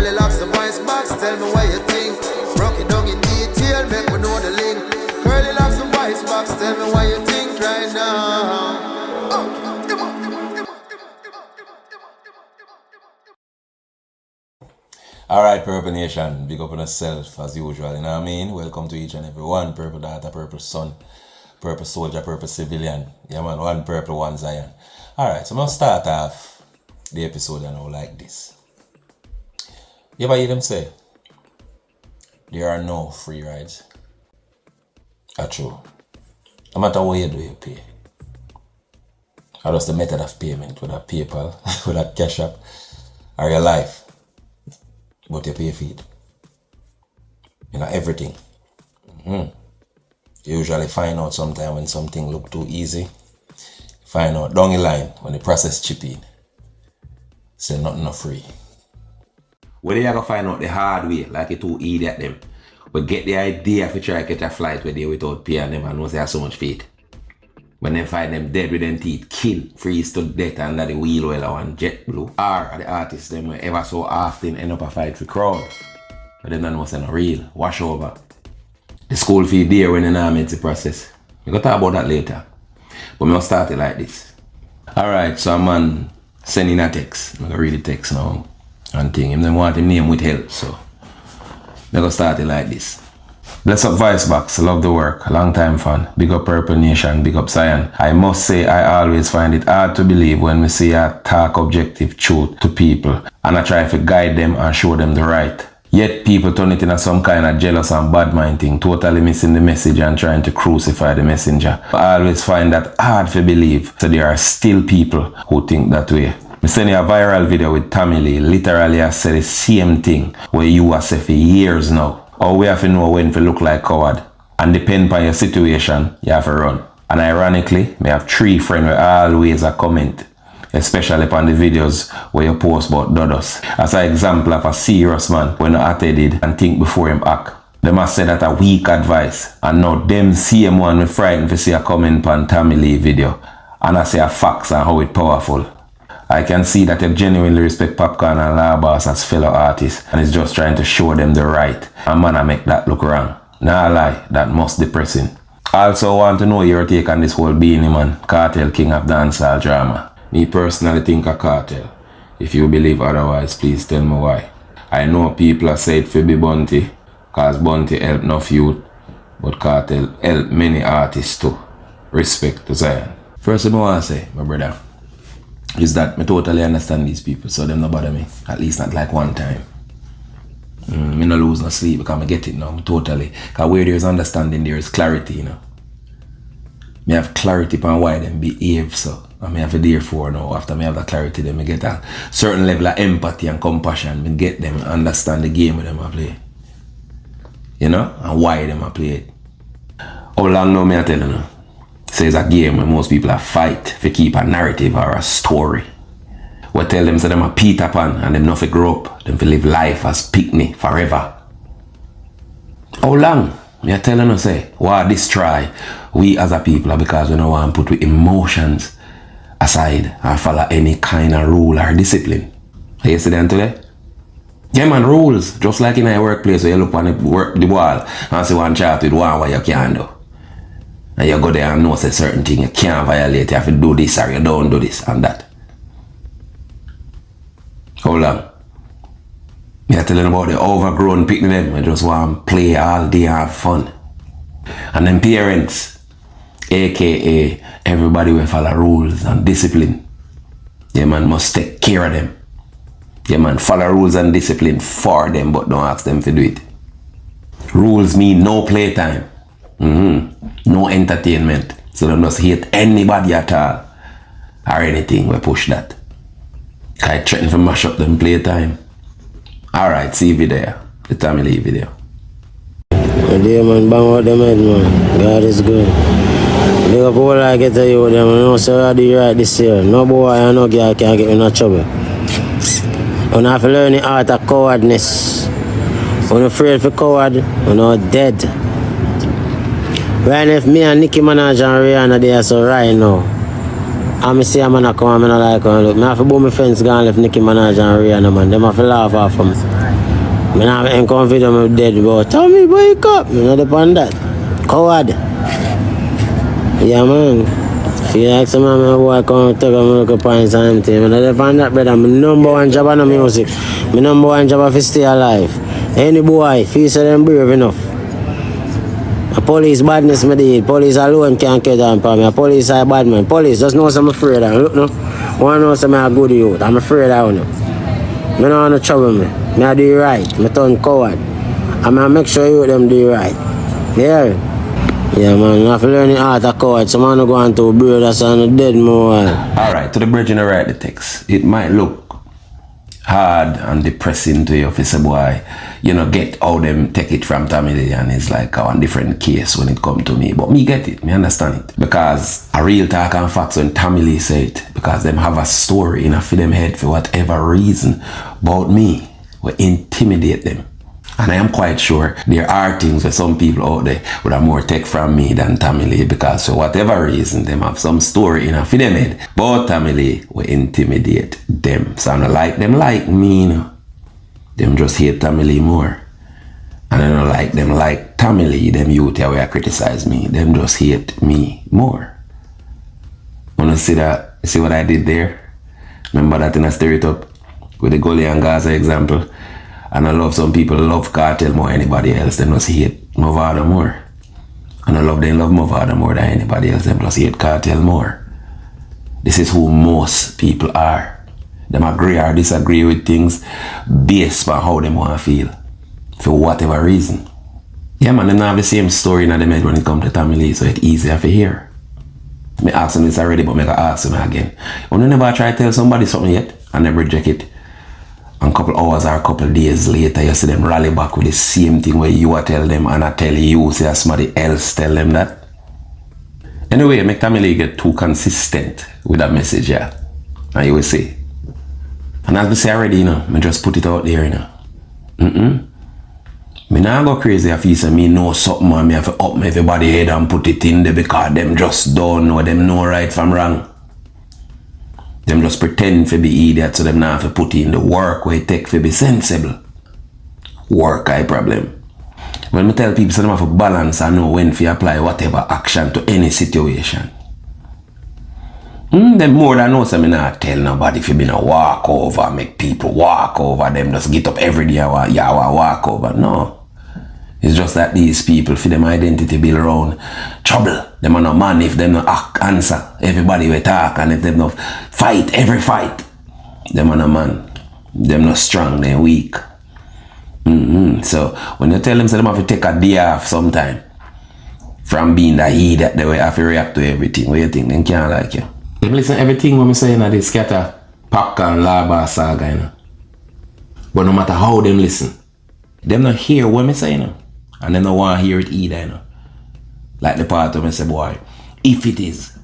Curly locks the voice box, tell me what you think. Broke it down in detail, make me know the link. Curly locks the voice box, tell me what you think right now. Alright, Purple Nation, big up on yourself as usual, you know what I mean? Welcome to each and every one. Purple daughter, purple son, purple soldier, purple civilian. Yeah man, one purple, one Zion. Alright, so I'm gonna start off the episode you know like this. You ever hear them say, there are no free rides? That's true. No matter what you do, you pay. Or just the method of payment, whether PayPal, whether Cash App, or your life. But you pay for it. You know, everything. You usually find out sometime when something look too easy. Find out down the line when the process chip in. Say nothing not free. When you gonna find out the hard way, like you too idiot them, but get the idea if you try to catch a flight where they without paying them and know they have so much faith. When they find them dead with them teeth, kill, freeze to death under the wheel well and jet blue. Or the artists them will ever so often end up a fight for crowd. But then know it's not real. Wash over. The school fee there when they not make the process. We gonna talk about that later. But we gonna start it like this. Alright, so a man sending a text. I'm gonna read the text now and thing. Him them want him name with help, so we gonna start it like this. Bless up Voice Box, love the work, long time fan. Big up Purple Nation, big up Zion. I must say I always find it hard to believe when we see a talk objective truth to people and I try to guide them and show them the right. Yet people turn it into some kind of jealous and bad mind thing, totally missing the message and trying to crucify the messenger. I always find that hard to believe, so there are still people who think that way. I sent you a viral video with Tommy Lee, literally I said the same thing where you have said for years now. Or we have to know when to look like coward. And depend on your situation, you have to run. And ironically, I have 3 friends who always a comment, especially upon the videos where you post about dodos. As an example of a serious man when not did and think before him act. They must say that a weak advice. And now them same one me frightened to see a comment on Tommy Lee video. And I say a facts and how it powerful. I can see that you genuinely respect Popcorn and Law Boss as fellow artists and is just trying to show them the right. And man, I make that look wrong. Nah lie, that most depressing. I also want to know your take on this whole Beanie Man, Cartel King of Dancehall drama. Me personally think a cartel. If you believe otherwise, please tell me why. I know people are said for be Bunty, cause Bunty help enough youth, but Cartel help many artists too. Respect to Zion. First thing I want to say, my brother, is that I totally understand these people, so them not bother me. At least not like one time. Me no lose no sleep because I get it now, totally. Because where there is understanding, there is clarity, you know. Me have clarity upon why them behave, so. And me have to therefore now, after me have that clarity, then me get a certain level of empathy and compassion. Me get them, understand the game with them I play. You know? And why them I play it. How long now me I tell you now? So it's a game where most people are fight to keep a narrative or a story. We tell them so them are Peter Pan and them not to grow up, them to live life as picnic forever. How long? Me I telling you say, why destroy we as a people because we don't want to put with emotions aside or follow any kind of rule or discipline. You see them today? Yeah man, rules. Just like in a workplace where you look on the wall and see one chart with one what you can do. And you go there and know say certain thing you can't violate, you have to do this or you don't do this and that. How long? You're telling about the overgrown picnic them, I just want to play all day and have fun. And then parents, aka everybody will follow rules and discipline. Yeah man, must take care of them. Yeah man, follow rules and discipline for them, but don't ask them to do it. Rules mean no playtime. No entertainment. So they must hate anybody at all. Or anything we push that. I threaten to mash up them playtime. Alright, see video. The Tommy Lee video. Yeah man, bang out them head man. God is good. Big up all I get to you them. I know so I do right this year. No boy and no girl can get in no trouble. You have to learn the art of cowardness. When you're afraid for coward, you're not dead. Right now, if me and Nicki Minaj and Rihanna there, so right now, I'm see a man come and I like her. I have to boom my friends gone if Nicki Minaj and Rihanna man. Them have to laugh off of me. Me not ain't confident I'm dead, but tell me wake up. Me not depend that. Coward. Yeah, man. Feel like some of my boy come take a look points and everything. Me not depend that, brother. My number one job on the music. My number one job is to stay alive. Any boy feel so them brave enough. A police badness me did. Police alone can't get on for me. A police are bad man. Police just know I'm afraid of. Look no. One know I'm a good youth. I'm afraid of you. Me don't want to trouble me. Me I do it right. Me turn coward. I'm gonna make sure you them do it right. Yeah. Yeah man, I have to learn the art of coward. So man go on to brother that's on the dead more. Alright, to the bridge and write the text. It might look hard and depressing to you if it's a boy, you know, get how them take it from Tommy Lee and it's like a different case when it come to me. But me get it, me understand it. Because a real talk and facts when Tommy Lee say it, because them have a story in a for them head for whatever reason about me, will intimidate them. And I am quite sure there are things where some people out there would have more take from me than Tommy Lee, because for whatever reason, them have some story in a for them head. But Tommy Lee will intimidate them. So I don't like them like me, you know. Them just hate Tommy Lee more. And I don't like them like Tommy Lee, them youth here where criticize me. Them just hate me more. Wanna see that? See what I did there? Remember that in a stir it up? With the Gully and Gaza example. And I love some people love Cartel more than anybody else. Them just hate Movada more. And I love them love Movada more than anybody else. Them just hate Cartel more. This is who most people are. Them agree or disagree with things based on how them want to feel. For whatever reason. Yeah man, them not have the same story in them head when it comes to Tommy Lee, so it's easier to hear. Me ask them this already, but me gotta ask them again. You never try to tell somebody something yet and never reject it. And a couple hours or a couple days later, you see them rally back with the same thing where you tell them and I tell you, say somebody else tell them that. Anyway, make Tommy Lee get too consistent with that message, yeah. And you will see. And as we say already, you know, me just put it out there, you know. Me nah go crazy if you say me know something and me have to up everybody head and put it in there because them just don't know, them know right from wrong. Them just pretend to be idiots, so them not have to put in the work where it take to be sensible. Work I problem. When me tell people so them have to balance and know when to apply whatever action to any situation. Them more than know so me not tell nobody if you been a walk over, make people walk over, them just get up every day and walk over. No. It's just that these people, for them identity build around trouble. Them are no man if them no answer. Everybody will talk, and if them no fight, every fight. Them are no man. Them no strong, they weak. So when you tell them, so them have to take a day off sometime from being the idiot, they will have to react to everything. What you think? They can't like you. Them listen everything when me say in this scatter popcorn lava saga, you know. But no matter how them listen, them not hear what me say, you know. And them don't want to hear it either, you know. Like the part of me say, boy, if it is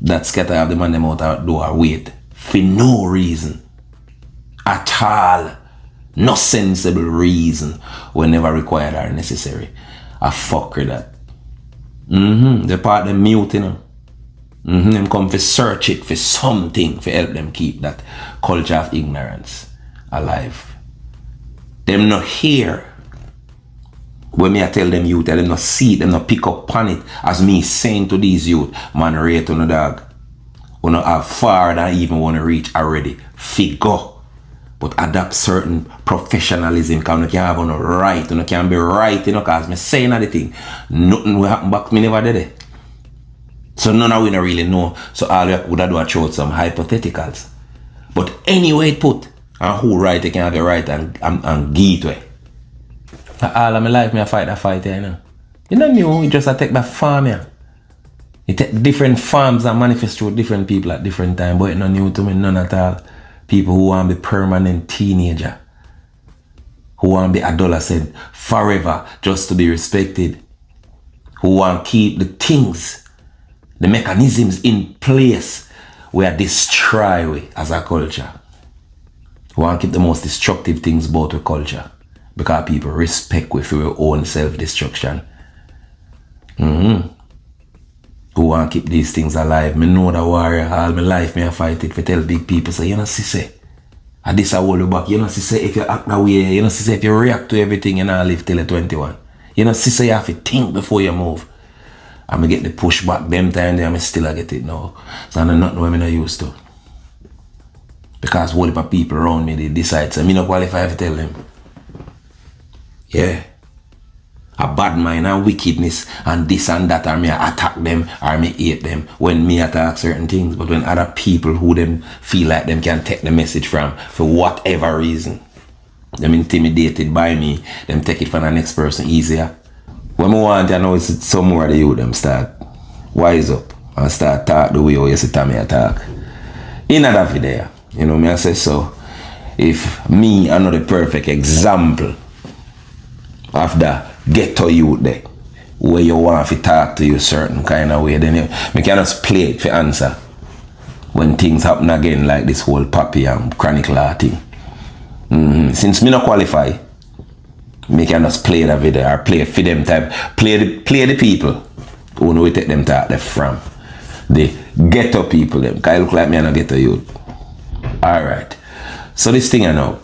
that scatter have the man them out the door, wait, for no reason at all, no sensible reason whenever required or necessary, I fuck with that. The part them mute, you know. Them come to search it for something to help them keep that culture of ignorance alive. Them not hear when me I tell them youth, them not see it, them not pick up on it as me saying to these youth, man, rate on the dog. We not have far than even want to reach already. Figure. But adapt certain professionalism, because you can't have no right, you can't be right, you know, because me saying that thing. Nothing will happen back, me never did it. So none of we don't really know. So all we would do is throw out some hypotheticals. But anyway it put, and who right, you can have it right and give it away. All of my life, me I fight that fight, you know. You know me, you just take that farm, yeah. You take different farms and manifest through different people at different times, but it's not new to me, none at all. People who want to be permanent teenager, who want to be adolescent forever just to be respected, who want to keep the things, the mechanisms in place where destroy we as a culture. Who want to keep the most destructive things about the culture. Because people respect we for our own self-destruction. Who want to keep these things alive. Me know the warrior, all my life me I fight it for tell big people, so you know, sissy. And this I hold you back. You know, say if you act that way, you know, say if you react to everything, you know, live till you're 21. You know, say you have to think before you move. I'm going to get the pushback them time there, I'm still get it now. So I'm not knowing I'm used to. Because whole heap of people around me, they decide, so I'm not qualified to tell them. Yeah. A bad mind and wickedness and this and that, or me attack them, or me hate them when me attack certain things. But when other people who them feel like them can take the message from, for whatever reason, them intimidated by me, them take it from the next person easier. When I want to know it's some more of the youth them start wise up and start talk the way you see me attack. In that video, you know me I say so. If me are not the perfect example of the ghetto youth there, where you want to talk to you certain kind of way, then you can just play it for answer. When things happen again like this whole Papi and Chronic Law thing. Since me not qualify, me can just play the video or play for them type, play the people who know we take them talk them from. The ghetto people them, cause I look like me and a ghetto youth. Alright. So this thing I know,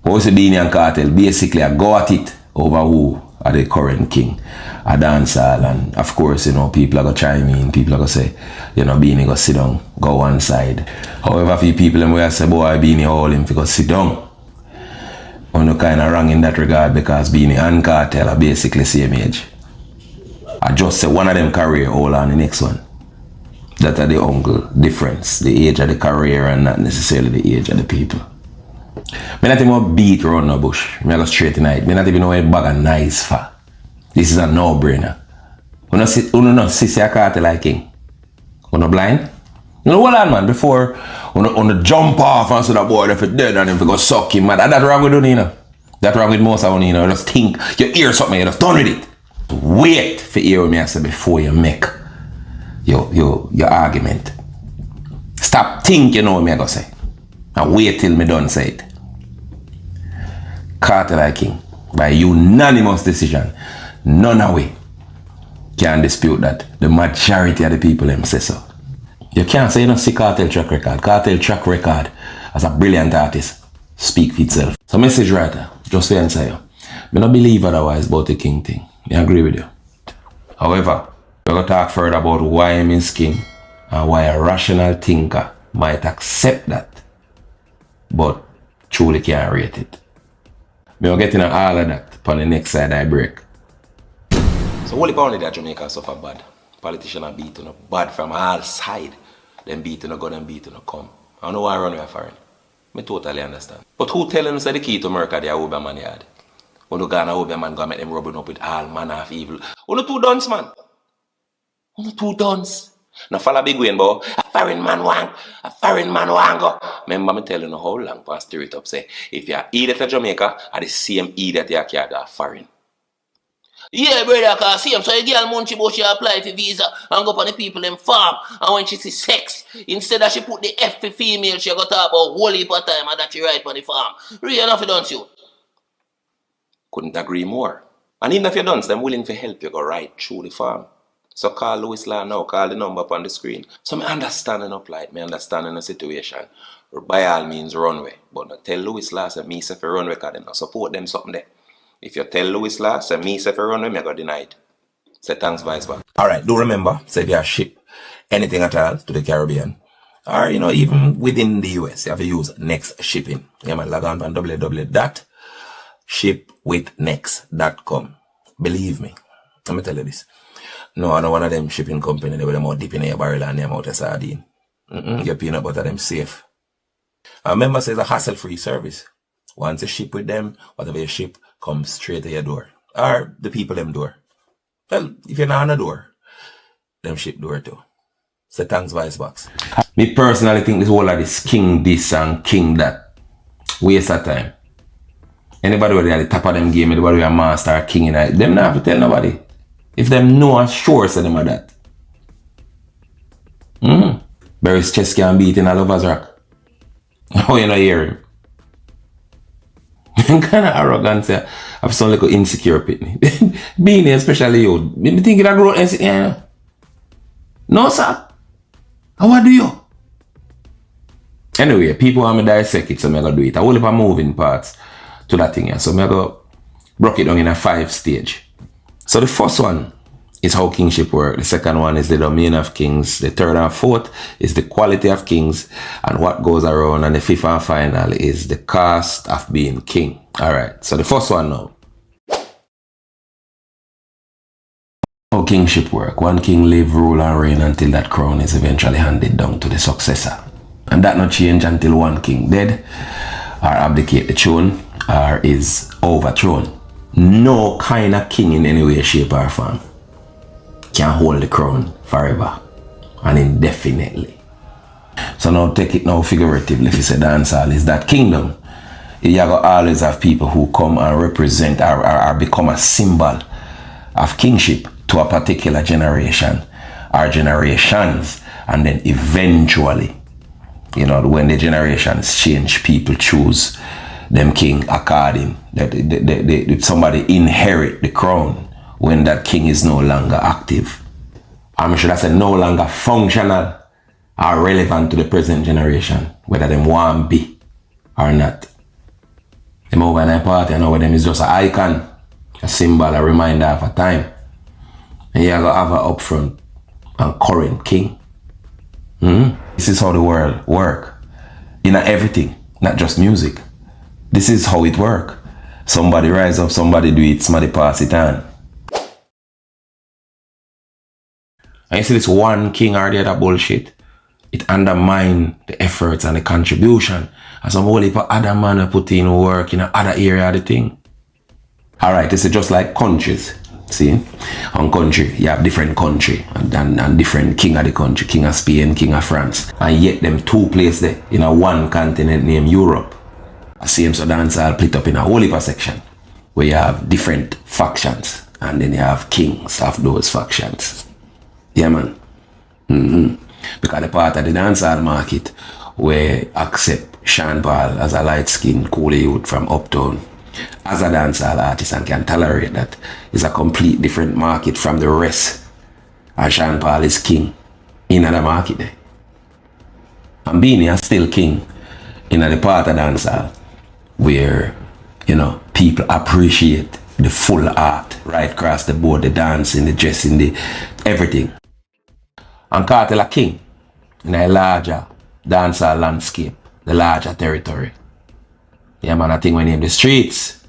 what's the Beanie and Cartel, basically I go at it over who are the current king. A dancehall, and of course, you know, people are gonna chime in, people are gonna say, you know, Beanie go sit down, go one side. However, few people them will say, boy, Beanie hold him to go sit down. I'm no kind of wrong in that regard because Beanie and Cartel are basically same age. I just say one of them career hold on the next one. That are the uncle difference, the age of the career and not necessarily the age of the people. Me not even beat around the bush. Me go straight tonight. Me not even know where bag of nice for. This is a no-brainer. You know see a Cartel like king. You no blind? No, hold on, man. Before on the jump off and say that boy if it dead and him go suck him, man. That's wrong with you, you know. That's wrong with most of you, you know. Just think, you hear something, you just done with it. Wait for hear what me I say before you make your argument. Stop think you know what me I go say. And wait till me done say it. Cartel like king, by unanimous decision, none of we can dispute that. The majority of the people them say so. You can't say you don't see Cartel track record. Cartel track record as a brilliant artist speak for itself. So message writer, just to answer you. I don't believe otherwise about the king thing. I agree with you. However, we're going to talk further about why I'm his king and why a rational thinker might accept that, but truly can't rate it. We're getting all of that upon the next side I break. So only only that Jamaica suffer bad. Politicians are beaten up bad from all sides. Them beating a gun and beating a come. I don't know why I run away foreign. I totally understand. But who telling us that the key to America they are Obeah man yard? When you go on a Obeah man go make them rubbing up with all manner of evil. Only two dons, man. Only two dons. Now follow big win, boy. A foreign man wang go. Remember me telling you how long past stir it up say if you are idiot to Jamaica are the same idiot you can go foreign. Yeah, brother, I can see him. So a girl Munchie Bush, she apply for visa and go up on the people in farm. And when she see sex, instead of she put the F for female, she got talk about whole heap of time and that she right on the farm. Really enough, don't you? Couldn't agree more. And even if you don't, them willing to help you go right through the farm. So call Louis Law now, call the number up on the screen. So me understanding up like me understanding the situation. By all means run away. But not tell Louis Law say me say for run away because them not support them something there. If you tell Louis Law, say me say for run away, me got denied. Say thanks, vice back. Alright, do remember, say if you ship anything at all to the Caribbean, or you know, even within the US, you have to use Next Shipping. You might log on to www.shipwithnext.com. Believe me, let me tell you this. No, I know one of them shipping company, they were more deep in your barrel and them out of sardine. Your peanut butter, them safe. And remember, it's a hassle-free service. Once you ship with them, whatever you ship, comes straight to your door. Or the people them door. Well, if you're not on the door, them ship door too. So thanks, Vice Box. Me personally think this whole of this king this and king that. Waste of time. Anybody who at the top of them game, anybody who a master or king in it, them not have to tell nobody. If them know and sure say them are that. Barry's chest can beat in a lover's rock. Oh, you know hear him. Kind of arrogant, I have some little insecure pitney. Being here, especially you. Me thinking I grow insecure. Yeah. No, sir. And what do you? Anyway, people want me dissect it, so I'm gonna do it. I will have moving parts to that thing here. So I'm gonna break it down in a 5 stage. So the first one is how kingship works. The second one is the domain of kings. The third and fourth is the quality of kings and what goes around. And the fifth and final is the cost of being king. Alright, so the first one now. How kingship work. One king live, rule and reign until that crown is eventually handed down to the successor. And that not change until one king dead or abdicate the throne or is overthrown. No kind of king in any way, shape or form can hold the crown forever and indefinitely. So now take it now figuratively. If you say dancehall is that kingdom, you have always have people who come and represent or become a symbol of kingship to a particular generation or generations, and then eventually, you know, when the generations change, people choose them king according that somebody inherit the crown when that king is no longer active. I'm sure that's no longer functional or relevant to the present generation, whether them want be or not. Them over in a party, I know where them is just an icon, a symbol, a reminder of a time. And you gotta have an upfront and current king. This is how the world work. In everything, not just music. This is how it work. Somebody rise up, somebody do it, somebody pass it on. And you see this one king or the other bullshit, it undermine the efforts and the contribution. And some whole heap of other man put in work in other area of the thing. Alright, this is just like countries. See, on country, you have different country and different king of the country, king of Spain, king of France. And yet them two places there in a one continent named Europe. Same so dancehall split up in a whole heap of section where you have different factions and then you have kings of those factions. Yeah, man. Because the part of the dancehall market where accept Sean Paul as a light-skinned cool youth from uptown as a dancehall artist and can tolerate that is a complete different market from the rest. And Sean Paul is king in the market there. And Beanie is still king in the part of dancehall where, you know, people appreciate the full art right across the board, the dancing, the dressing, the everything. And Cartel a king in a larger dancehall landscape, the larger territory. Yeah, man, I think we name the streets.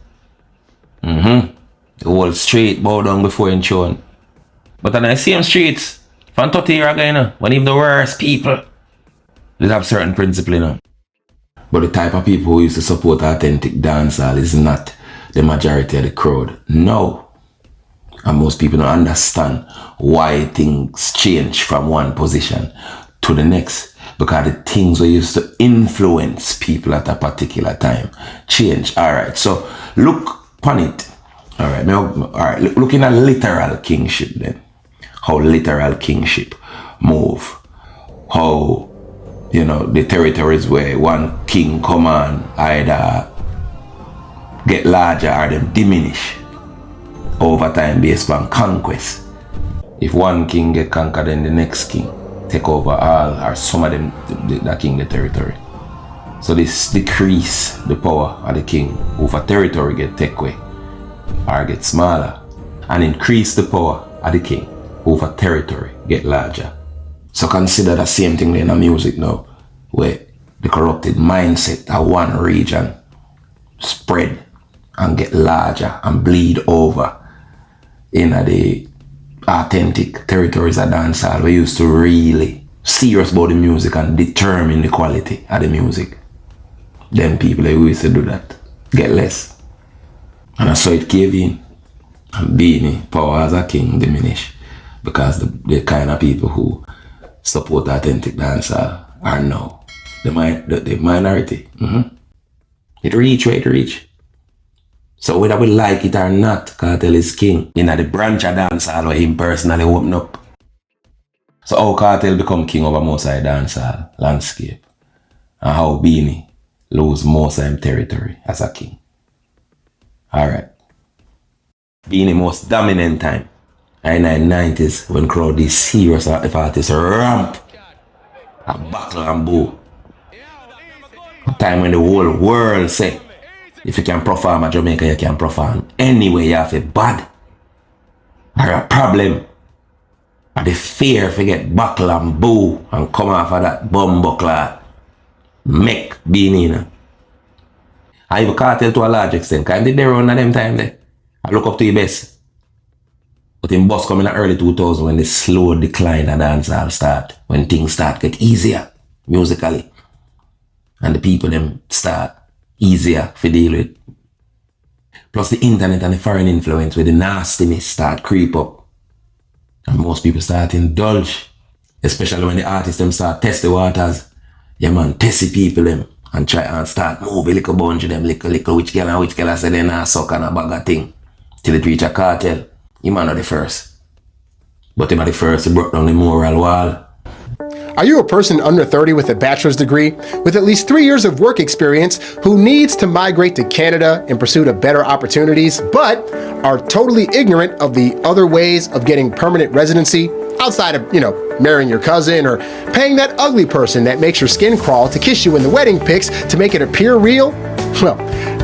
The whole street bow down before in throne. But on the same streets, from 30 years ago, you know, when even the worst people, they have certain principle, you know. But the type of people who used to support authentic dancehall is not the majority of the crowd. No. And most people don't understand why things change from one position to the next. Because the things we used to influence people at a particular time change. Alright, so look upon it. Alright, looking at literal kingship then. How literal kingship move. How, you know, the territories where one king come on either get larger or them diminish over time based on conquest. If one king get conquered, then the next king take over all or some of them the king the territory. So this decrease the power of the king over territory get take away or get smaller, and increase the power of the king over territory get larger. So consider the same thing in the music now, where the corrupted mindset of one region spread and get larger and bleed over in the authentic territories of dancehall. We used to really serious about the music and determine the quality of the music. Them people who used to do that get less. And I saw it cave in and Beanie power as a king diminish because the kind of people who support authentic dancehall are now the minority. It reach where it reach. So whether we like it or not, Cartel is king in the branch of dancehall where him personally open up. So how Cartel become king over most of the dancehall landscape, and how Beanie lose most of him territory as a king. Alright. Beanie most dominant time in the 90s when crowd is serious at the artists ramp and buckle and bow. A time when the whole world say, if you can perform at Jamaica, you can perform. Anyway, you have a bad or a problem. Or the fear if you get buckle and boo and come off of that bumbuckler. Make being in. I have a cartel to a large extent. Because I did the run at them time there. I look up to your best. But in bus coming in the early 2000s when the slow decline of dancehall start. When things start get easier musically. And the people them start easier to deal with. Plus the internet and the foreign influence where the nastiness start creep up. And most people start to indulge. Especially when the artists them start test the waters. Yeah man, test the people them. And try and start move a little bunch of them, little which girl and which girl I say they not suck and a bag of thing. Till it reach a cartel. You man are the first. But him are the first to broke down the moral wall. Are you a person under 30 with a bachelor's degree, with at least 3 years of work experience, who needs to migrate to Canada in pursuit of better opportunities, but are totally ignorant of the other ways of getting permanent residency, outside of, marrying your cousin or paying that ugly person that makes your skin crawl to kiss you in the wedding pics to make it appear real? Well,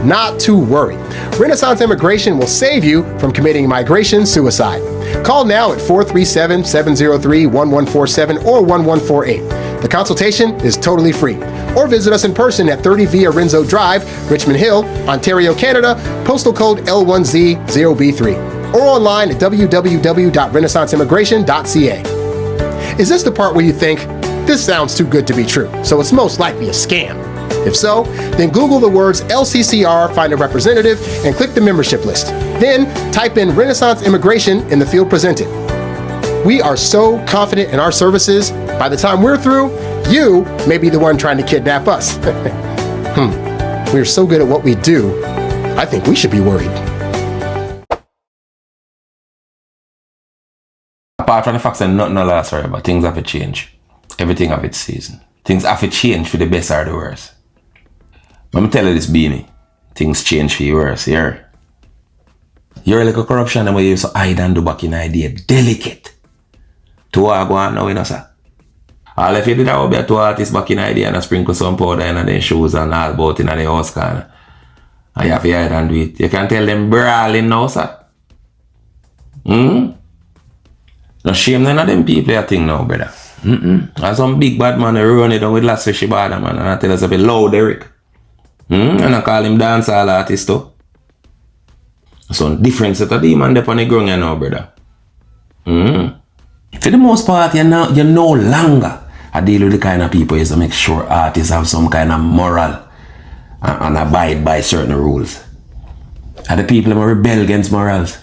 not to worry. Renaissance Immigration will save you from committing migration suicide. Call now at 437-703-1147 or 1148. The consultation is totally free. Or visit us in person at 30 Via Renzo Drive, Richmond Hill, Ontario, Canada, postal code L1Z0B3. Or online at www.renaissanceimmigration.ca. Is this the part where you think, this sounds too good to be true, so it's most likely a scam? If so, then Google the words LCCR, find a representative, and click the membership list. Then type in Renaissance Immigration in the field presented. We are so confident in our services, by the time we're through, you may be the one trying to kidnap us. We're so good at what we do, I think we should be worried. Apart from the fact that nothing will last forever, things have to change. Everything have its season. Things have to change for the best or the worst. Let me tell you this, Beanie. Things change for the worse, yeah? You're like a corruption and we used to hide and do back in idea. Delicate. To what I go on now, sir? All if you did that would be a two artists back in idea and sprinkle some powder in their shoes and all about in the house corner. And you have to hide and do it. You can tell them brawling now, sir. No shame none of them people I think now, brother. And some big bad man run it down with last fishy bad man and I tell us a bit loud Eric. And I call him dancehall artist too. So different set of demon up on the ground you know, brother. For the most part, you're no longer I deal with the kind of people is to make sure artists have some kind of moral and abide by certain rules. And the people who rebel against morals.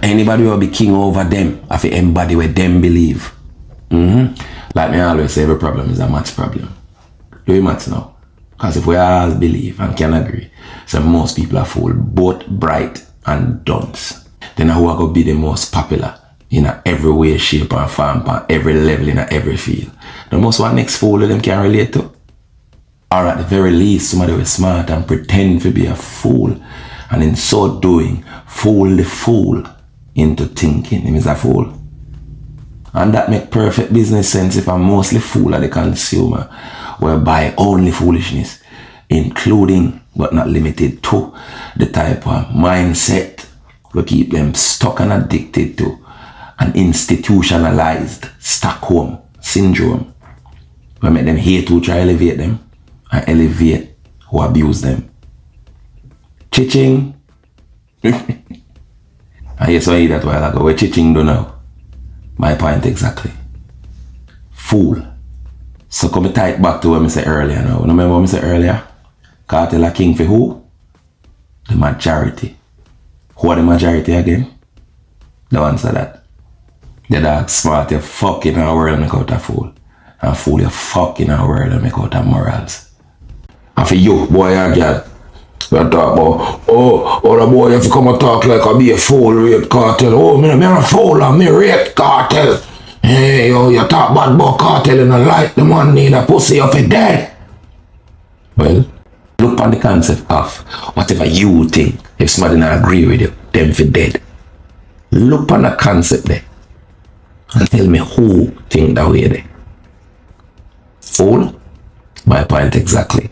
Anybody who will be king over them, have to embody what them believe. Like me always say, every problem is a maths problem. Do you maths now? Because if we all believe and can agree, so most people are fool, both bright and dunce. Then who are going to be the most popular in every way, shape and form, on every level, in every field. The most one next fool of them can relate to. Or at the very least, somebody who is smart and pretend to be a fool. And in so doing, fool the fool into thinking him is a fool. And that make perfect business sense if I'm mostly fool of the consumer, whereby only foolishness, including but not limited to the type of mindset will keep them stuck and addicted to an institutionalized Stockholm syndrome, will make them hate who try to elevate them and elevate who abuse them. Chiching. I hear so I hear that while ago. What chiching do now? My point exactly. Fool. So come tie it back to what I said earlier now. Remember what I said earlier? Cartel a king for who? The majority. Who are the majority again? The ones of that. The dog smart, you fuck in our world and make out a fool. And fool, you fuck in our world and make out a morals. And for you, boy and girl, we talk about, the boy have to come and talk like I be a fool, rape cartel. Oh, me a fool and me rape cartel. Hey, yo, you talk bad about cartel and I like the man need a pussy of a dead. Well, look on the concept of whatever you think, if somebody not agree with you, them for dead. Look on the concept there and tell me who think that way there. Fool? My point exactly.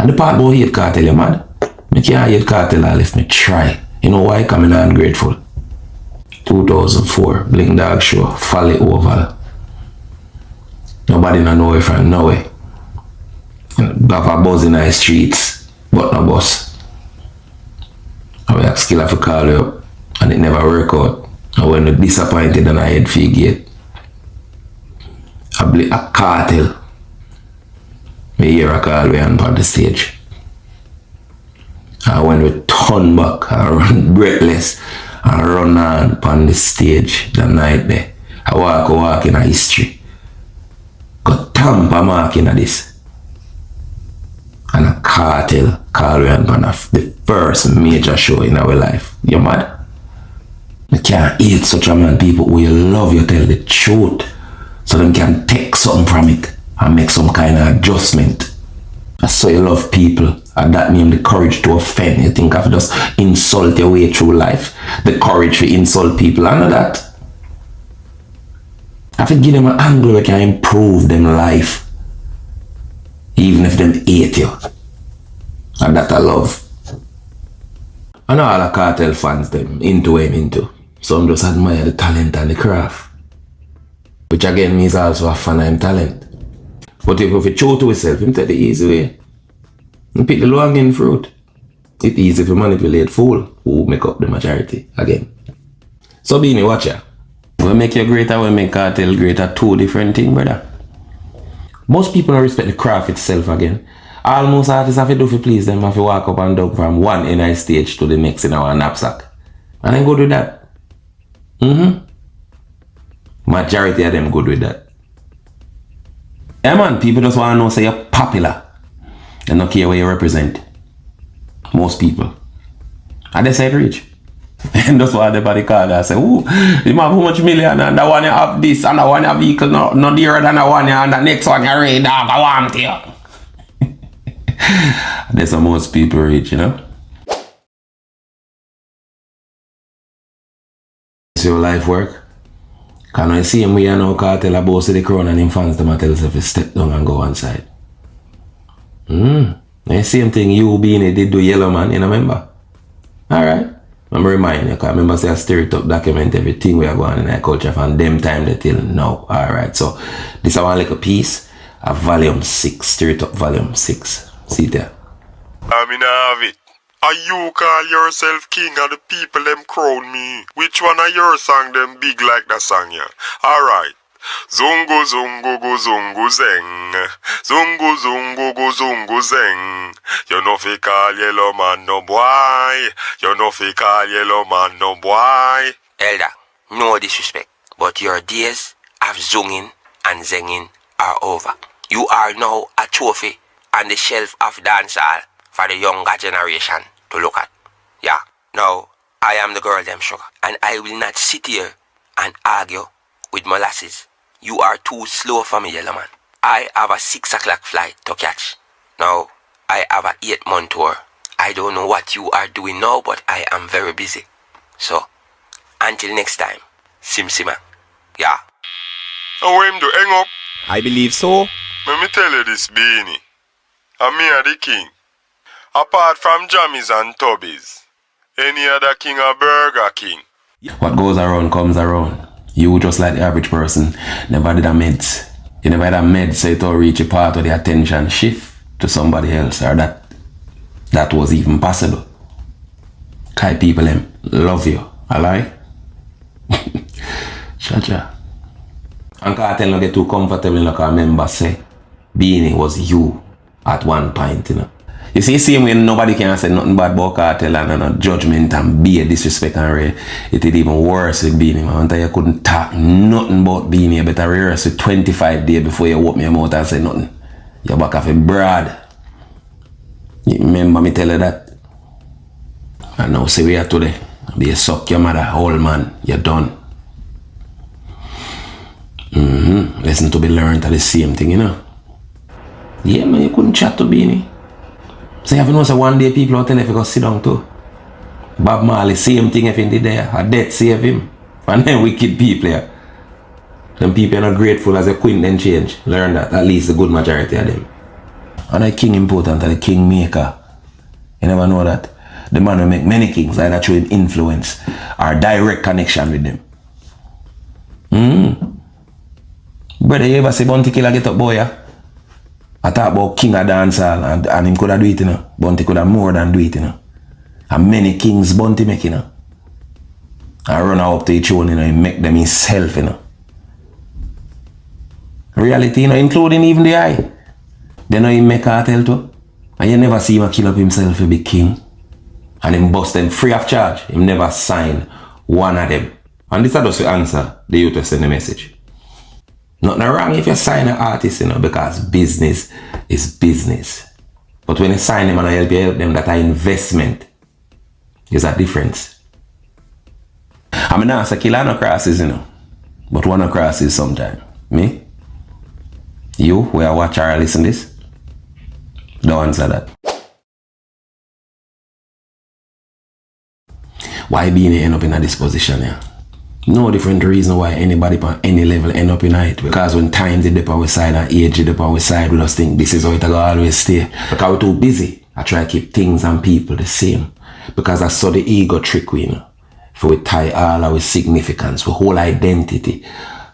And the part about hate cartel, you mad? I can't hate cartel if me try. You know why? Because I'm ungrateful. 2004, Blink Dog Show, Folly Oval. Nobody know if I'm nowhere. Got a buzz in the streets, but no bus. I have skill to call you up, and it never work out. And when you're disappointed and I head for gate, I believe a cartel. Me hear a call way on the stage. And when we turn back and run breathless and run on the stage that night there, I walk in a history. Got tamper mark in this. And a cartel call we on the first major show in our life. You mad? You can't hate such a man, people who you love, you tell the truth. So them can take something from it and make some kind of adjustment. That's so you love people. And that means the courage to offend. You think of just insult your way through life. The courage to insult people. I know that. I have to give them an angle where can improve them life. Even if them hate you. And that I love. I know all the cartel fans them into him into. Some just admire the talent and the craft. Which again means also a fan of him talent. But if you show to yourself, him take the easy way. And pick the low-hanging fruit. It's easy to manipulate fool who make up the majority again. So Beanie, watch ya. We make you greater, we make cartel greater. Two different things, brother. Most people don't respect the craft itself again. Almost artists have to do to please them, have to walk up and down from one NI stage to the next in our knapsack. And then go do that. Majority of them good with that. Yeah man, people just want to know say you're popular. They don't care where you represent. Most people. And they say reach. And that's why everybody call and say, ooh, you have how much million and that one you have this and that one you have vehicle no dearer than that one and the next one you read dog, I want you. That's how most people reach, you know. See your life work? Can I see him we are now cartel about the crown and him fans them tell us if you step down and go on side. The same thing you being did do Yellow Man, you remember? Alright. I'm remind you, because I remember say I stir it up, document everything we are going in our culture from them time they till now. Alright, so this is one like a piece of Vol.Sicks, stir it up Vol.Sicks. See there. I mean I have it. And you call yourself king and the people them crown me. Which one of your song them big like that song yeah? Alright. Zungo zungo go zungo zeng. Zungo zungo go zungo zeng. You no fi call Yellow Man no boy. You no fi call Yellow Man no boy. Elder, no disrespect, but your days of zunging and zenging are over. You are now a trophy on the shelf of dancehall for the younger generation to look at. Yeah, now I am the girl them sugar, and I will not sit here and argue with molasses. You are too slow for me, Yellow Man. I have a 6 o'clock flight to catch. Now, I have a 8-month tour. I don't know what you are doing now, but I am very busy. So, until next time, Sim Sima. Yeah. And when him do hang up, I believe so. let me tell you this, Beanie. And me are the king. Apart from Jammies and Tubbies, any other king or Burger King. What goes around comes around. You just like the average person, never did a meds. You never had a med so it will reach a part of the attention shift to somebody else, or that was even possible. Kai people them love you, alright? Cha-cha. And cartel not get too comfortable like a member say Beanie was you at one point, you know. You see, same way nobody can say nothing bad about cartel and no judgment and be a disrespect and it did even worse with Beanie, man. Until you couldn't talk nothing about Beanie, you better rehearse with 25 days before you open your mouth and say nothing. You're back off a broad. You remember me tell you that? And now see we are today. Be a suck your mother, old man, you're done. Lesson to be learned are the same thing, you know. Yeah, man, you couldn't chat to Beanie. So you have to know, so one day people will tell you if you go sit down too. Bob Marley, same thing if he did there. A death save him. And then wicked people here. Them people are not grateful as a queen then change. Learn that, at least the good majority of them. And the king important than the king maker. You never know that. The man will make many kings, either through him influence or direct connection with them. Brother, you ever see Bounty Killer get up, boy? I talk about king of dancehall and him could have do it, you know. Bounty could have more than do it, you know. And many kings Bounty make, you know. And run up to each own, you know, and make them himself, you know. Reality, you know, including even the eye. They know him make cartel too. And you never see him kill up himself to be king. And him bust them free of charge. Him never sign one of them. And this is just to answer the youth to send the message. Nothing wrong if you sign an artist, you know, because business is business. But when you sign them and you help them, that investment is a difference. I mean, not say kill no crosses, you know. But one crosses sometimes. Me? You, who are watch or listen this? Don't answer that. Why being end up in this position here? No different reason why anybody on any level end up in it. Because when time is up on our side and age is up on our side, we just think this is how it will always stay. Because we're too busy. I try to keep things and people the same. Because I saw the ego trick we, you know. For we tie all our significance, our whole identity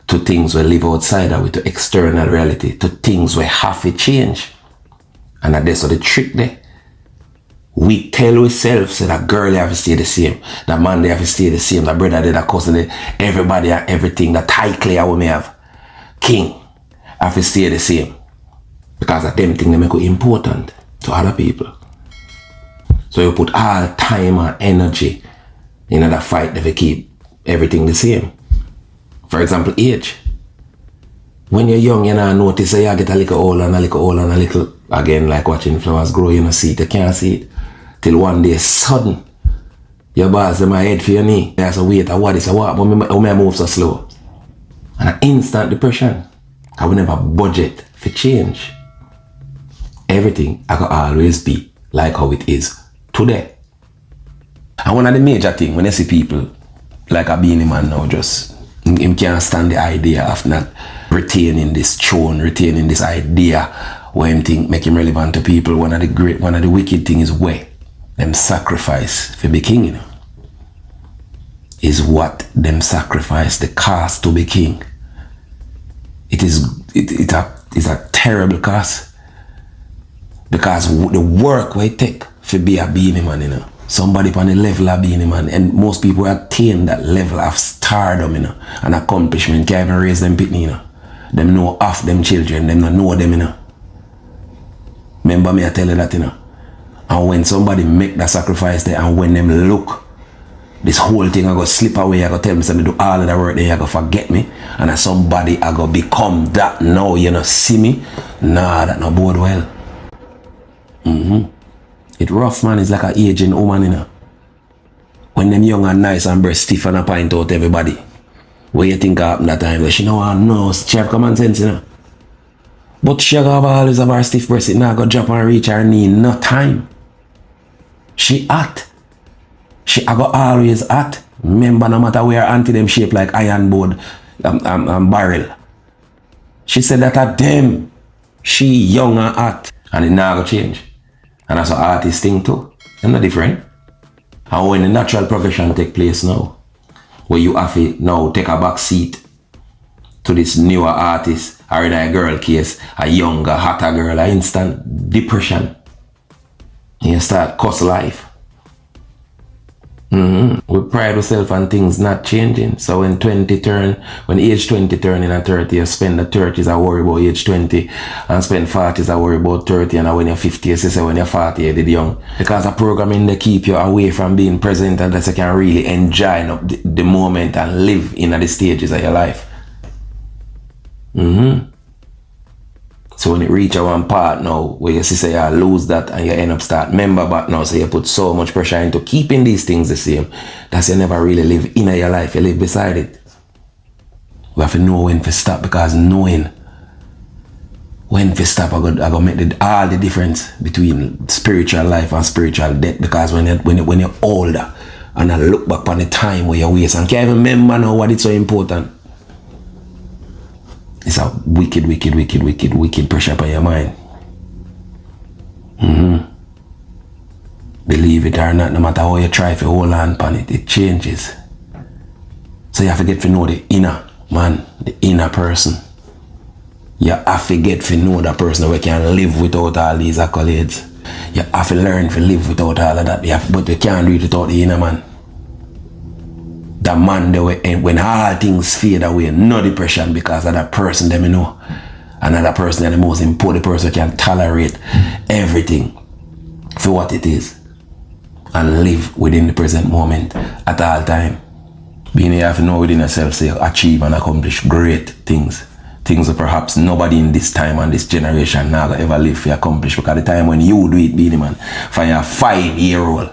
to things we live outside of, to external reality, to things we have to change. And that's the trick there. We tell ourselves that that girl have to stay the same, that man they have to stay the same, that brother they, that cousin they, everybody and everything, that title I may have, king have to stay the same. Because of them things they make it important to other people. So you put all time and energy in that fight to keep everything the same. For example, age. When you're young, you know, notice that you get a little older and a little older and a little, again, like watching flowers grow, you know, see it, you can't see it. Till one day, sudden, your boss, them my head for your knee. There's a wait, what is a what, but I move so slow. And an instant depression. I will never budget for change. Everything I can always be like how it is today. And one of the major things, when I see people like a beanie man now, just, him can't stand the idea of not retaining this throne, retaining this idea where him think make him relevant to people. One of the wicked things is where them sacrifice for be king, you know. Is what them sacrifice, the cost to be king. It's a terrible cost. Because the work we take for be a beanie man, you know. Somebody on the level of beanie man, and most people attain that level of stardom, you know, and accomplishment can't even raise them pitney, you know. Them know off them children, them not know them, you know. Remember me I tell you that, you know. And when somebody make that sacrifice there, and when them look, this whole thing I go slip away, I go tell me something, do all of the work there, I go forget me, and as somebody I go become that now, you know, see me, nah, that no bode well. It rough, man. It's like an aging woman, you know. When them young and nice and breast stiff and a pint out everybody. What you think happened that time? Well, she know no, she have common sense, you know. But she always have her stiff breast, it now go drop and reach her knee, no time. She hot. She go always hot. Remember, no matter where auntie them shape like iron board and barrel. She said that at them, she young and hot. And it now go change. And that's an artist thing too. They're not different. And when the natural progression take place now, where you have to now take a back seat to this newer artist, or in a girl case, a younger, hotter girl, an instant depression. And you start cuss life. We pride ourselves on things not changing. So when age 20 turn in a 30, you spend the 30s I worry about age 20, and spend 40s I worry about 30, and when you're 50, you say when you're 40, you did young. Because the programming they keep you away from being present, and that you can really enjoy the moment and live in the stages of your life. So when it reach a one part now, where you say you lose that and you end up start member back now, so you put so much pressure into keeping these things the same, that you never really live in your life, you live beside it. We have to know when to stop, because knowing when to stop, I go make all the difference between spiritual life and spiritual death. Because when you're older and I look back on the time where you waste and can't even remember now what it's so important. It's a wicked pressure on your mind. Believe it or not, no matter how you try to hold on upon it, it changes. So you have to get to know the inner man, the inner person. You have to get to know the person who can live without all these accolades. You have to learn to live without all of that. But you can't do it without the inner man. The man when all things fade away, no depression because of that person them you know. Another person is the most important person who can tolerate everything for what it is. And live within the present moment at all time. Being you have to know within yourself, say, achieve and accomplish great things. Things that perhaps nobody in this time and this generation now ever live to accomplish. Because the time when you do it, Beanie Man, for your 5-year-old,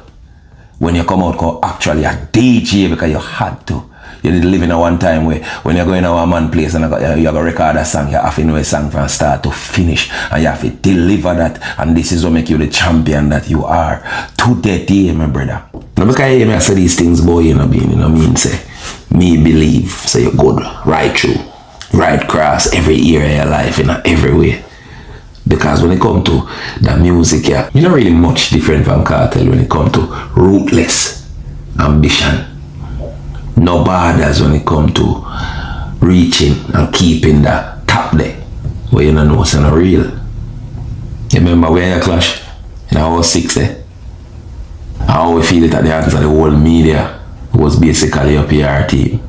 when you come out actually a DJ because you had to. You did live in a one time where when you're going to a man place and you're going to record a song, you have to know a song from start to finish and you have to deliver that, and this is what make you the champion that you are to that day, my brother. Now because I hear me say these things, boy, you know mean say me believe say you're good right through, right across every area of your life in every way. Because when it comes to the music, yeah, you're not really much different from Cartel when it comes to ruthless ambition. No borders when it comes to reaching and keeping the top there. Where you don't know it's not real. You remember where you clash? In Vol.Sicks there? How we feel it at the hands of the whole media was basically a PR team.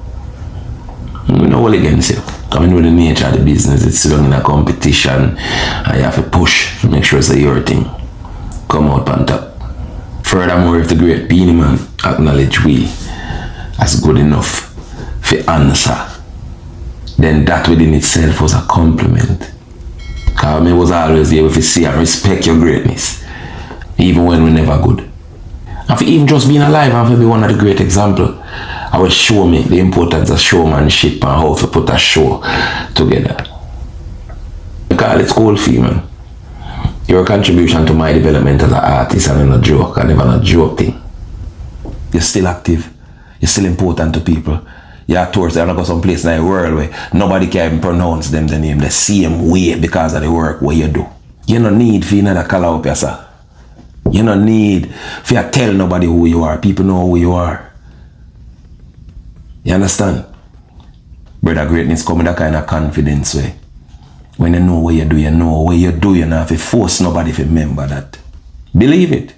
We know all against you. Coming with the nature of the business, it's still in a competition and you have to push to make sure it's your thing. Come out on top. Furthermore, if the great Beanie Man acknowledge we as good enough for answer, then that within itself was a compliment. Because I was always able to see and respect your greatness, even when we're never good. And for even just being alive and for be one of the great examples, I will show me the importance of showmanship and how to put a show together. Because it's cool for you, man. Your contribution to my development as an artist and not a joke, and never a joke thing. You're still active. You're still important to people. You're towards them, go some place in the world where nobody can even pronounce them the name the same way because of the work what you do. You don't need for another color up yourself. You don't need for you tell nobody who you are. People know who you are. You understand? Brother, greatness come with that kind of confidence way. When you know what you do, you know what you do. You don't have to force nobody to remember that. Believe it.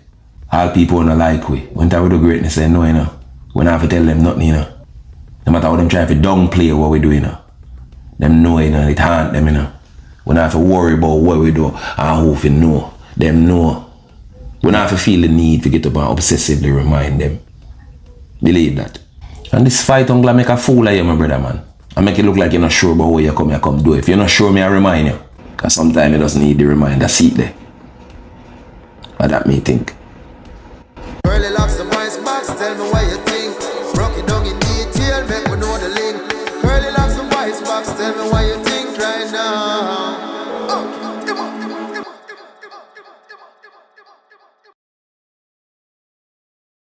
All people don't like we. When we do greatness, they know, you know. We don't have to tell them nothing, you know. No matter how them try to downplay what we do, you know. Them know, you know, it haunt them, you know. We don't have to worry about what we do and who to know. Them know. We don't have to feel the need to get up and obsessively remind them. Believe that. And this fight on make a fool of you, my brother, man. And make it look like you're not sure about what you come do. If you're not sure, me I remind you. Because sometimes it doesn't need the reminder. See it there. But that me think. Early locks the voice box, tell me what you think. Broke it down in detail, make me know the link. Curly locks the voice box, tell me what you think right now.